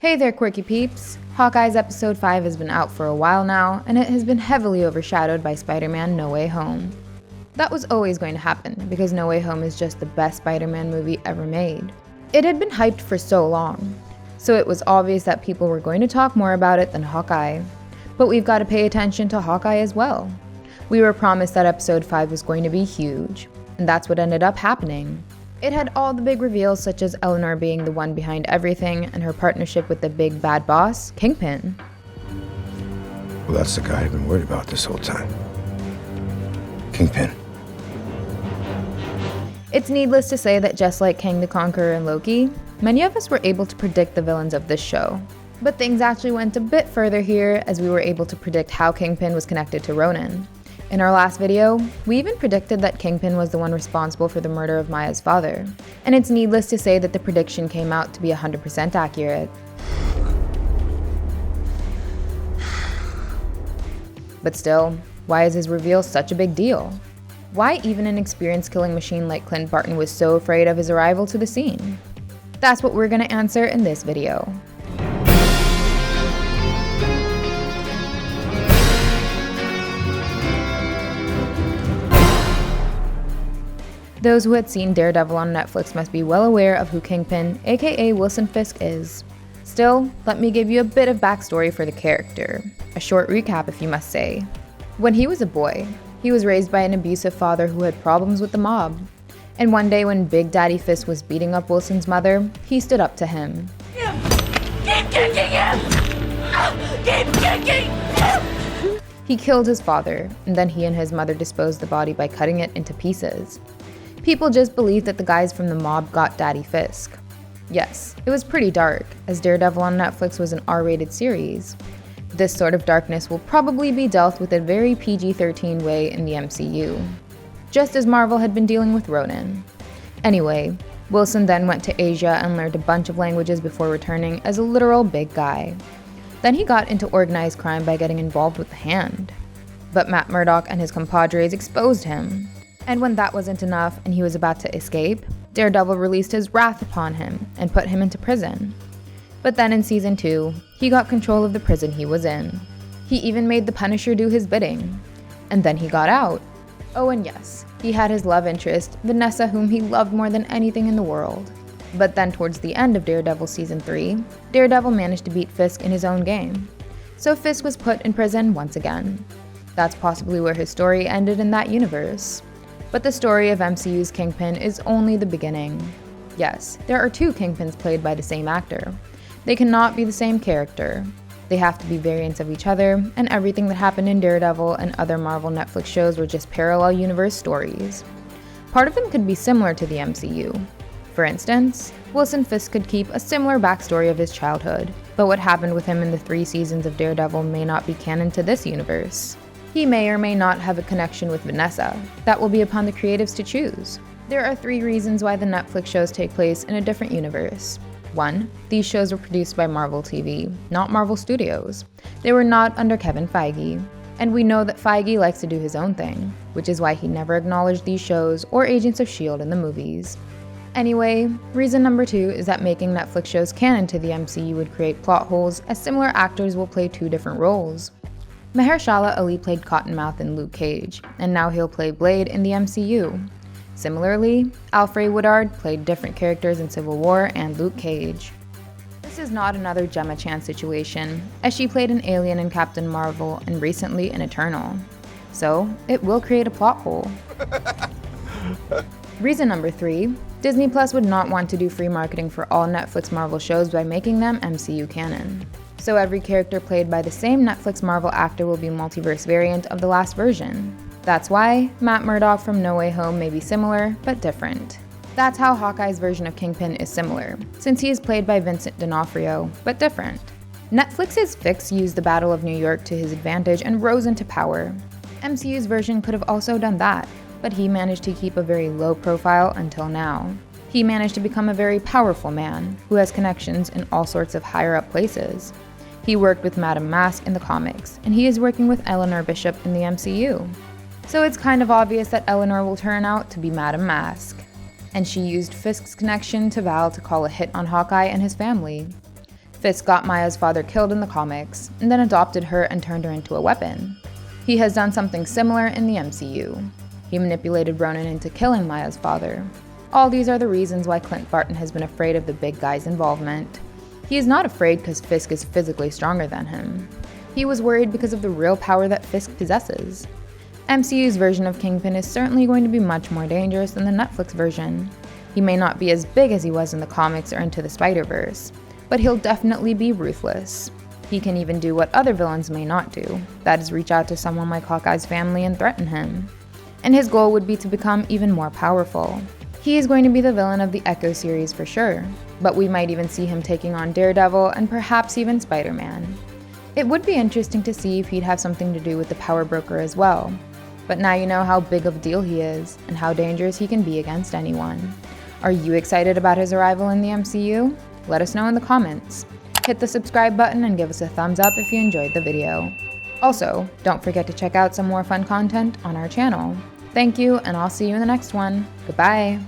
Hey there, quirky peeps! Hawkeye's episode 5 has been out for a while now, and it has been heavily overshadowed by Spider-Man No Way Home. That was always going to happen, because No Way Home is just the best Spider-Man movie ever made. It had been hyped for so long, so it was obvious that people were going to talk more about it than Hawkeye. But we've got to pay attention to Hawkeye as well. We were promised that episode 5 was going to be huge, and that's what ended up happening. It had all the big reveals, such as Eleanor being the one behind everything and her partnership with the big bad boss, Kingpin. Well, that's the guy I've been worried about this whole time. Kingpin. It's needless to say that just like Kang the Conqueror and Loki, many of us were able to predict the villains of this show. But things actually went a bit further here, as we were able to predict how Kingpin was connected to Ronin. In our last video, we even predicted that Kingpin was the one responsible for the murder of Maya's father. And it's needless to say that the prediction came out to be 100% accurate. But still, why is his reveal such a big deal? Why even an experienced killing machine like Clint Barton was so afraid of his arrival to the scene? That's what we're gonna answer in this video. Those who had seen Daredevil on Netflix must be well aware of who Kingpin, aka Wilson Fisk, is. Still, let me give you a bit of backstory for the character. A short recap, if you must say. When he was a boy, he was raised by an abusive father who had problems with the mob. And one day when Big Daddy Fisk was beating up Wilson's mother, he stood up to him. Keep kicking him! Keep kicking him! He killed his father, and then he and his mother disposed the body by cutting it into pieces. People just believed that the guys from the mob got Daddy Fisk. Yes, it was pretty dark, as Daredevil on Netflix was an R-rated series. This sort of darkness will probably be dealt with a very PG-13 way in the MCU, just as Marvel had been dealing with Ronin. Anyway, Wilson then went to Asia and learned a bunch of languages before returning as a literal big guy. Then he got into organized crime by getting involved with the Hand. But Matt Murdock and his compadres exposed him. And when that wasn't enough and he was about to escape, Daredevil released his wrath upon him and put him into prison. But then in season 2, he got control of the prison he was in. He even made the Punisher do his bidding. And then he got out. Oh, and yes, he had his love interest, Vanessa, whom he loved more than anything in the world. But then towards the end of Daredevil season 3, Daredevil managed to beat Fisk in his own game. So Fisk was put in prison once again. That's possibly where his story ended in that universe. But the story of MCU's Kingpin is only the beginning. Yes, there are 2 Kingpins played by the same actor. They cannot be the same character. They have to be variants of each other, and everything that happened in Daredevil and other Marvel Netflix shows were just parallel universe stories. Part of them could be similar to the MCU. For instance, Wilson Fisk could keep a similar backstory of his childhood, but what happened with him in the 3 seasons of Daredevil may not be canon to this universe. He may or may not have a connection with Vanessa. That will be upon the creatives to choose. There are 3 reasons why the Netflix shows take place in a different universe. 1. These shows were produced by Marvel TV, not Marvel Studios. They were not under Kevin Feige. And we know that Feige likes to do his own thing, which is why he never acknowledged these shows or Agents of S.H.I.E.L.D. in the movies. Anyway, reason number 2 is that making Netflix shows canon to the MCU would create plot holes, as similar actors will play 2 different roles. Mahershala Ali played Cottonmouth in Luke Cage, and now he'll play Blade in the MCU. Similarly, Alfre Woodard played different characters in Civil War and Luke Cage. This is not another Gemma Chan situation, as she played an alien in Captain Marvel and recently in Eternal. So, it will create a plot hole. Reason number 3, Disney Plus would not want to do free marketing for all Netflix Marvel shows by making them MCU canon. So every character played by the same Netflix Marvel actor will be a multiverse variant of the last version. That's why Matt Murdock from No Way Home may be similar, but different. That's how Hawkeye's version of Kingpin is similar, since he is played by Vincent D'Onofrio, but different. Netflix's Fix used the Battle of New York to his advantage and rose into power. MCU's version could have also done that, but he managed to keep a very low profile until now. He managed to become a very powerful man, who has connections in all sorts of higher up places. He worked with Madame Mask in the comics, and he is working with Eleanor Bishop in the MCU. So it's kind of obvious that Eleanor will turn out to be Madame Mask. And she used Fisk's connection to Val to call a hit on Hawkeye and his family. Fisk got Maya's father killed in the comics, and then adopted her and turned her into a weapon. He has done something similar in the MCU. He manipulated Ronan into killing Maya's father. All these are the reasons why Clint Barton has been afraid of the big guy's involvement. He is not afraid because Fisk is physically stronger than him. He was worried because of the real power that Fisk possesses. MCU's version of Kingpin is certainly going to be much more dangerous than the Netflix version. He may not be as big as he was in the comics or Into the Spider-Verse, but he'll definitely be ruthless. He can even do what other villains may not do, that is reach out to someone like Hawkeye's family and threaten him. And his goal would be to become even more powerful. He is going to be the villain of the Echo series for sure, but we might even see him taking on Daredevil and perhaps even Spider-Man. It would be interesting to see if he'd have something to do with the Power Broker as well, but now you know how big of a deal he is and how dangerous he can be against anyone. Are you excited about his arrival in the MCU? Let us know in the comments. Hit the subscribe button and give us a thumbs up if you enjoyed the video. Also, don't forget to check out some more fun content on our channel. Thank you, and I'll see you in the next one. Goodbye!